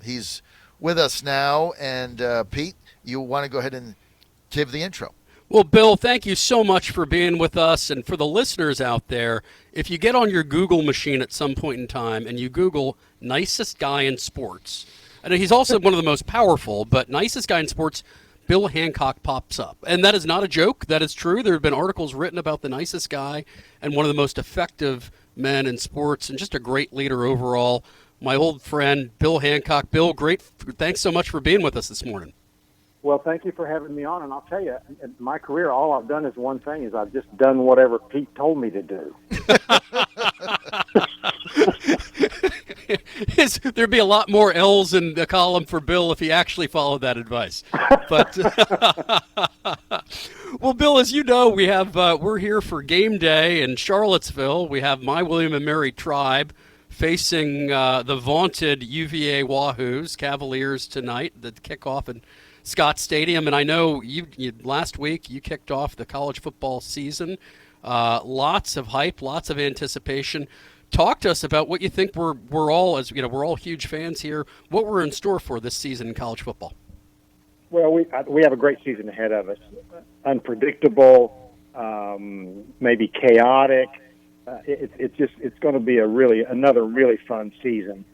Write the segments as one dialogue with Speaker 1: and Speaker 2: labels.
Speaker 1: He's with us now. And Pete, you want to go ahead and give the intro?
Speaker 2: Well, Bill, thank you so much for being with us. And for the listeners out there, if you get on your Google machine at some point in time and you Google nicest guy in sports, and he's also one of the most powerful, but nicest guy in sports, Bill Hancock pops up. And that is not a joke. That is true. There have been articles written about the nicest guy and one of the most effective men in sports and just a great leader overall. My old friend, Bill Hancock. Bill, great. Thanks so much for being with us this morning.
Speaker 3: Well, thank you for having me on, and I'll tell you, in my career, all I've done is one thing, is I've just done whatever Pete told me to do.
Speaker 2: There'd be a lot more L's in the column for Bill if he actually followed that advice. But well, Bill, as you know, we're here for game day in Charlottesville. We have my William and Mary tribe facing the vaunted UVA Wahoos Cavaliers tonight, the kickoff in Scott Stadium. And I know you last week you kicked off the college football season. Lots of hype, lots of anticipation. Talk to us about what you think we're all huge fans here. What we're in store for this season in college football.
Speaker 3: Well, we have a great season ahead of us. Unpredictable, maybe chaotic. It's going to be another really fun season.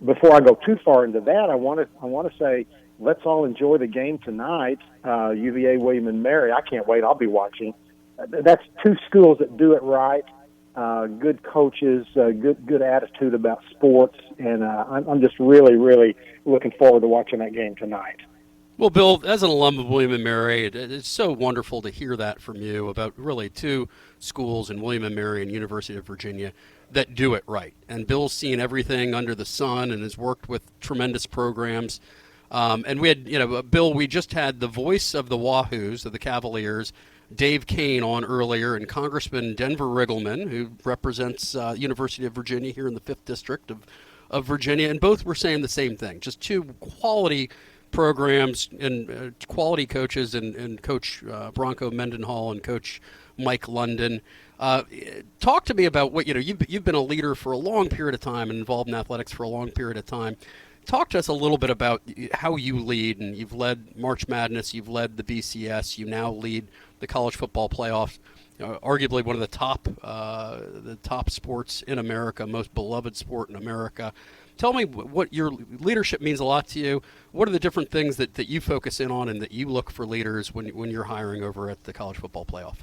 Speaker 3: Before I go too far into that, I want to say, let's all enjoy the game tonight. UVA William and Mary. I can't wait. I'll be watching. That's two schools that do it right. Good coaches, good attitude about sports, and I'm just really, really looking forward to watching that game tonight.
Speaker 2: Well, Bill, as an alum of William & Mary, it's so wonderful to hear that from you about really two schools in William & Mary and University of Virginia that do it right. And Bill's seen everything under the sun and has worked with tremendous programs. And we had, Bill, we just had the voice of the Wahoos, of the Cavaliers, Dave Kane, on earlier, and Congressman Denver Riggleman, who represents University of Virginia here in the 5th District of Virginia, and both were saying the same thing. Just two quality programs and quality coaches, and Coach Bronco Mendenhall and Coach Mike London. Talk to me about what, you've been a leader for a long period of time and involved in athletics for a long period of time. Talk to us a little bit about how you lead, and you've led March Madness, you've led the BCS, you now lead the college football playoffs, arguably one of the top sports in America, most beloved sport in America. Tell me what your leadership means a lot to you. What are the different things that you focus in on and that you look for leaders when you're hiring over at the college football playoff?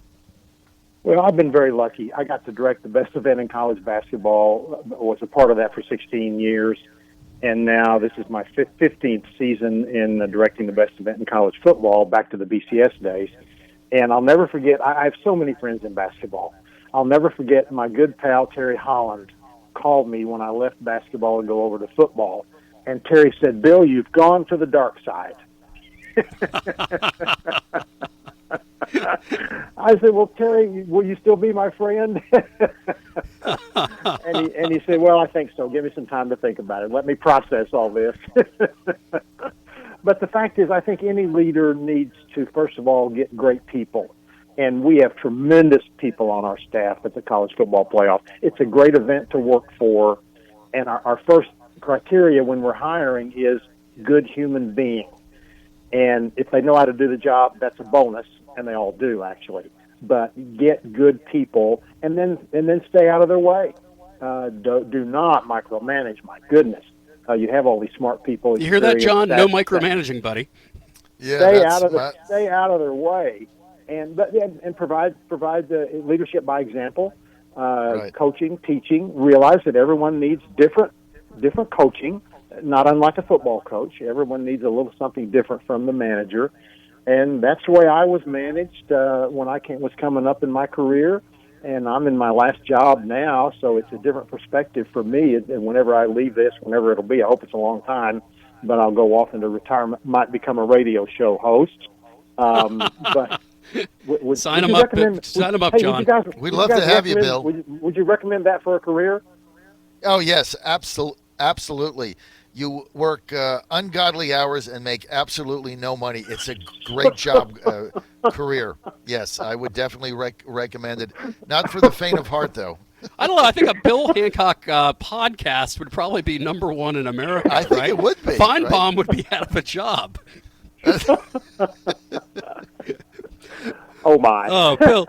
Speaker 3: Well, I've been very lucky. I got to direct the best event in college basketball, was a part of that for 16 years. And now this is my 15th season in directing the best event in college football, back to the BCS days. And I'll never forget, I have so many friends in basketball. I'll never forget my good pal Terry Holland called me when I left basketball and go over to football. And Terry said, "Bill, you've gone to the dark side." I said, "Well, Terry, will you still be my friend?" and he said, "Well, I think so. Give me some time to think about it. Let me process all this." But the fact is, I think any leader needs to, first of all, get great people. And we have tremendous people on our staff at the college football playoff. It's a great event to work for. And our first criteria when we're hiring is good human being. And if they know how to do the job, that's a bonus. And they all do, actually. But get good people, and then stay out of their way. Do not micromanage. My goodness, you have all these smart people.
Speaker 2: You hear that, John? No micromanaging, buddy.
Speaker 1: Yeah,
Speaker 3: stay out of their way, and provide the leadership by example. Right. Coaching, teaching. Realize that everyone needs different coaching. Not unlike a football coach, everyone needs a little something different from the manager. And that's the way I was managed when I was coming up in my career, and I'm in my last job now, so it's a different perspective for me. And whenever I leave this, whenever it'll be, I hope it's a long time, but I'll go off into retirement, might become a radio show host. But
Speaker 2: sign them up, John.
Speaker 1: We'd love to have you, Bill.
Speaker 3: Would you recommend that for a career?
Speaker 1: Oh, yes, absolutely. You work ungodly hours and make absolutely no money. It's a great job career. Yes, I would definitely recommend it. Not for the faint of heart, though.
Speaker 2: I don't know. I think a Bill Hancock podcast would probably be #1 in America.
Speaker 1: I think
Speaker 2: right?
Speaker 1: it would be.
Speaker 2: Feinbaum would be out of a job.
Speaker 3: Oh my!
Speaker 2: Oh, Bill.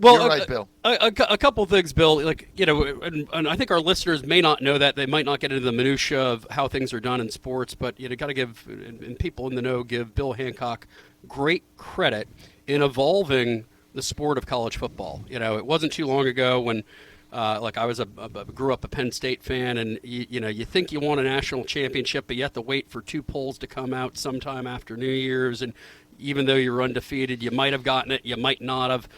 Speaker 2: Well,
Speaker 1: You're right, Bill.
Speaker 2: A couple things, Bill. Like, and I think our listeners may not know that. They might not get into the minutia of how things are done in sports, but got to give, and people in the know give Bill Hancock great credit in evolving the sport of college football. It wasn't too long ago when, like, I grew up a Penn State fan, and you think you won a national championship, but you have to wait for 2 polls to come out sometime after New Year's, and even though you're undefeated, you might have gotten it, you might not have.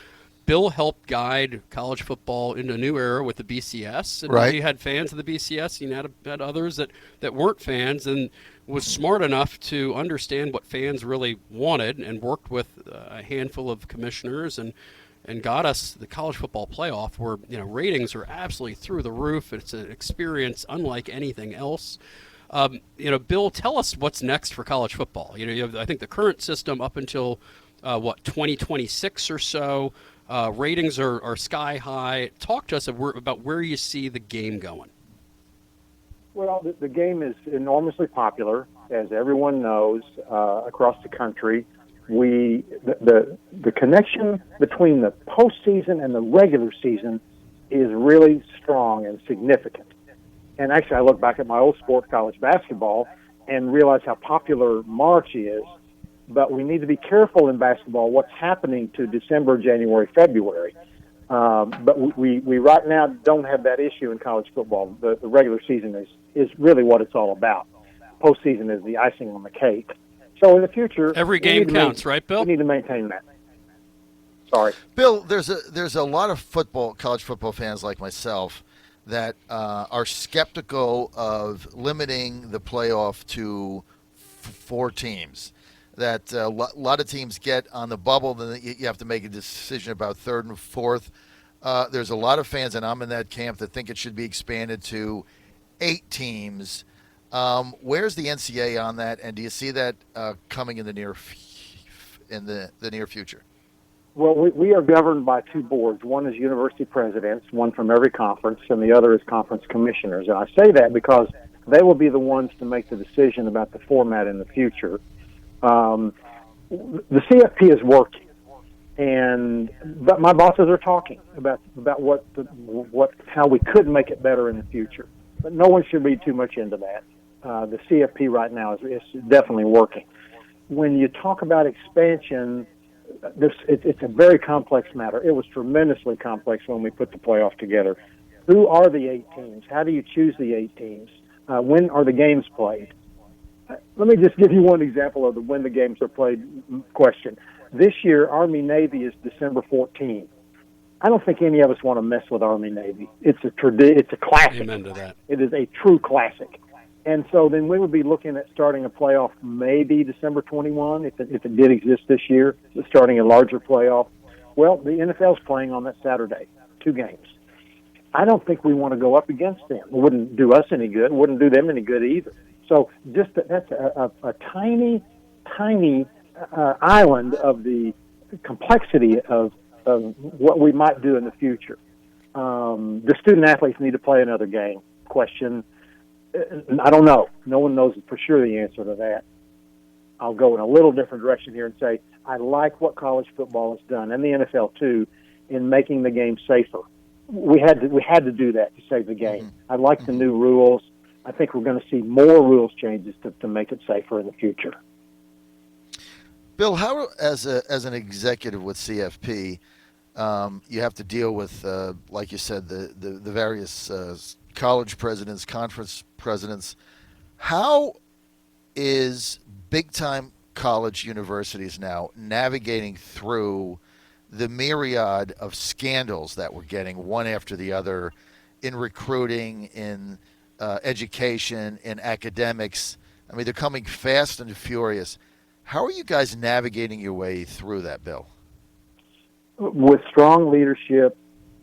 Speaker 2: Bill helped guide college football into a new era with the BCS. And
Speaker 1: right.
Speaker 2: You had fans of the BCS. You had others that weren't fans, and was smart enough to understand what fans really wanted, and worked with a handful of commissioners and got us the college football playoff, where ratings are absolutely through the roof. It's an experience unlike anything else. Bill, tell us what's next for college football. You have, I think, the current system up until 2026 or so. Ratings are sky high. Talk to us about where you see the game going.
Speaker 3: Well, the game is enormously popular, as everyone knows, across the country. The connection between the postseason and the regular season is really strong and significant. And actually, I look back at my old sport, college basketball, and realize how popular March is. But we need to be careful in basketball what's happening to December, January, February. But we right now don't have that issue in college football. The regular season is really what it's all about. Postseason is the icing on the cake. So in the future,
Speaker 2: every game counts, right, Bill?
Speaker 3: We need to maintain that. Sorry,
Speaker 1: Bill. There's a lot of college football fans like myself that are skeptical of limiting the playoff to 4 teams. That a lot of teams get on the bubble, then you have to make a decision about 3rd and 4th. There's a lot of fans, and I'm in that camp, that think it should be expanded to 8 teams. Where's the NCAA on that, and do you see that coming in the near future?
Speaker 3: Well, we are governed by 2 boards. One is university presidents, one from every conference, and the other is conference commissioners. And I say that because they will be the ones to make the decision about the format in the future. The CFP is working, but my bosses are talking about how we could make it better in the future. But no one should read too much into that. The CFP right now is definitely working. When you talk about expansion, it's a very complex matter. It was tremendously complex when we put the playoff together. Who are the 8 teams? How do you choose the 8 teams? When are the games played? Let me just give you one example of when the games are played question. This year, Army-Navy is December 14th. I don't think any of us want to mess with Army-Navy. It's a classic.
Speaker 2: Amen to that.
Speaker 3: It is a true classic. And so then we would be looking at starting a playoff maybe December 21, if it did exist this year, starting a larger playoff. Well, the NFL's playing on that Saturday, 2 games. I don't think we want to go up against them. It wouldn't do us any good. It wouldn't do them any good either. So that's a tiny island of the complexity of what we might do in the future. The student athletes need to play another game. Question, I don't know. No one knows for sure the answer to that. I'll go in a little different direction here and say I like what college football has done, and the NFL too, in making the game safer. We had to do that to save the game.
Speaker 1: Mm-hmm.
Speaker 3: I like the new rules. I think we're going to see more rules changes to make it safer in the future.
Speaker 1: Bill, how, as an executive with CFP, you have to deal with, like you said, the various college presidents, conference presidents. How is big-time college universities now navigating through the myriad of scandals that we're getting one after the other in recruiting, in education, in academics? I mean, they're coming fast and furious. How are you guys navigating your way through that, Bill?
Speaker 3: With strong leadership,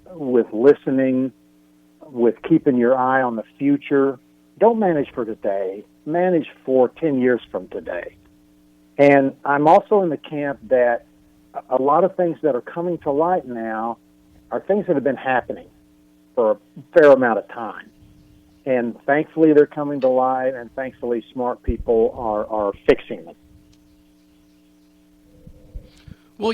Speaker 3: with listening, with keeping your eye on the future. Don't manage for today. Manage for 10 years from today. And I'm also in the camp that a lot of things that are coming to light now are things that have been happening. for a fair amount of time. And thankfully they're coming to light, and thankfully smart people are fixing them.
Speaker 2: Well,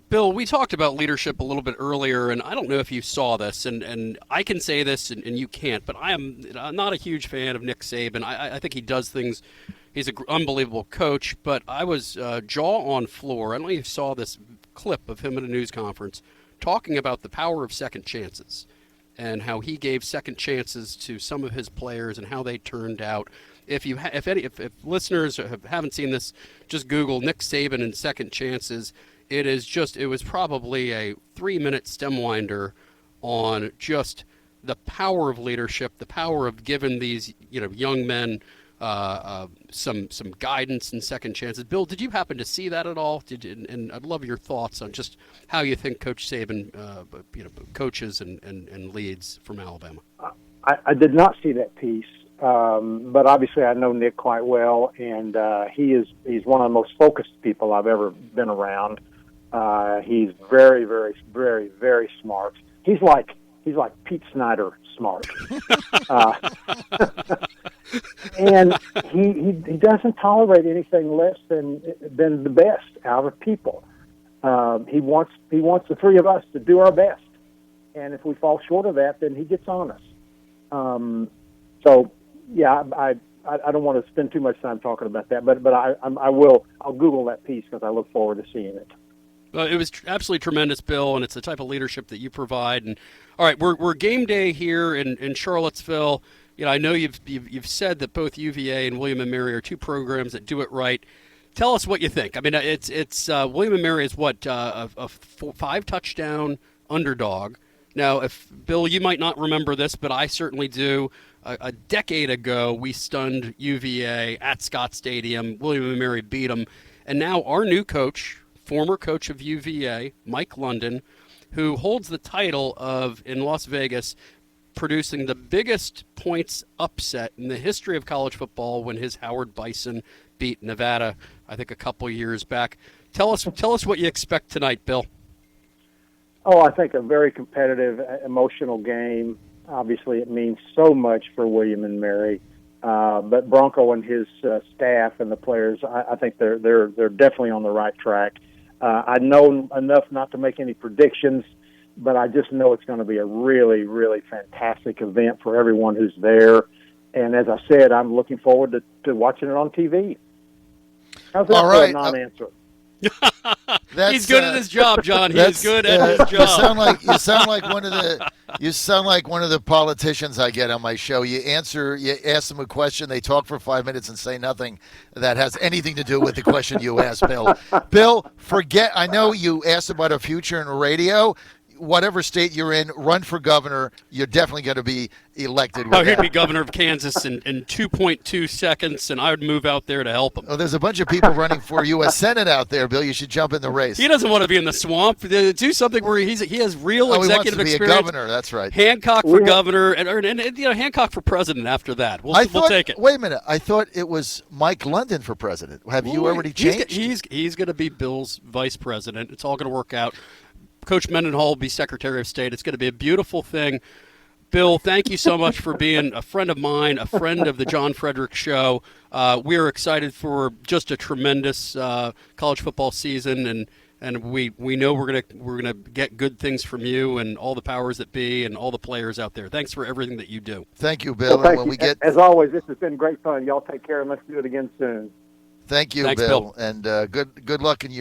Speaker 2: Bill, we talked about leadership a little bit earlier, and I don't know if you saw this, and I can say this, and you can't, but I'm not a huge fan of Nick Saban. I think he does things. He's an unbelievable coach, but I was jaw on floor. I don't know if you saw this clip of him at a news conference talking about the power of second chances and how he gave second chances to some of his players and how they turned out. If listeners haven't seen this, just Google Nick Saban and second chances. It was probably a 3-minute stem winder on just the power of leadership, the power of giving these young men some guidance and second chances. Bill, did you happen to see that at all? And I'd love your thoughts on just how you think Coach Saban coaches and leads from Alabama.
Speaker 3: I did not see that piece, but obviously I know Nick quite well, and he's one of the most focused people I've ever been around. He's very, very, very, very smart. He's like Pete Snyder smart. And he doesn't tolerate anything less than the best out of people. He wants the three of us to do our best, and if we fall short of that, then he gets on us. So yeah, I don't want to spend too much time talking about that, but I will. I'll Google that piece because I look forward to seeing it.
Speaker 2: It was absolutely tremendous, Bill, and it's the type of leadership that you provide. And all right, we're game day here in Charlottesville. I know you've said that both UVA and William and Mary are two programs that do it right. Tell us what you think. I mean, it's William and Mary is what a 5-touchdown underdog. Now, if Bill, you might not remember this, but I certainly do. A decade ago, we stunned UVA at Scott Stadium. William and Mary beat them, and now our new coach, former coach of UVA, Mike London, who holds the title of, in Las Vegas, producing the biggest points upset in the history of college football when his Howard Bison beat Nevada, I think, a couple years back. Tell us what you expect tonight, Bill.
Speaker 3: Oh, I think a very competitive, emotional game. Obviously, it means so much for William and Mary. But Bronco and his staff and the players, I think they're definitely on the right track. I know enough not to make any predictions, but I just know it's going to be a really, really fantastic event for everyone who's there. And as I said, I'm looking forward to watching it on TV. How's that for a non-answer?
Speaker 2: He's good at his job, John. He's good at his job.
Speaker 1: You sound like one of the politicians I get on my show. You ask them a question, they talk for 5 minutes and say nothing that has anything to do with the question you asked, Bill. Bill, I know you asked about a future in radio. Whatever state you're in, run for governor. You're definitely going to be elected.
Speaker 2: He'd be governor of Kansas in 2.2 seconds, and I would move out there to help him.
Speaker 1: Oh, there's a bunch of people running for U.S. Senate out there, Bill. You should jump in the race.
Speaker 2: He doesn't want to be in the swamp. Do something where he has real executive experience.
Speaker 1: He wants to be a governor. That's right.
Speaker 2: Hancock for governor, and Hancock for president after that. We'll take it.
Speaker 1: Wait a minute. I thought it was Mike London for president. Have you already changed?
Speaker 2: He's going to be Bill's vice president. It's all going to work out. Coach Mendenhall will be Secretary of State. It's going to be a beautiful thing. Bill, thank you so much for being a friend of mine, a friend of the John Fredericks Show. We are excited for just a tremendous college football season, and we know we're gonna get good things from you and all the powers that be and all the players out there. Thanks for everything that you do.
Speaker 1: Thank you, Bill.
Speaker 3: Well, thank you. As always, this has been great fun. Y'all take care, and let's do it again soon.
Speaker 1: Thank you,
Speaker 2: Thanks,
Speaker 1: Bill. And good luck in your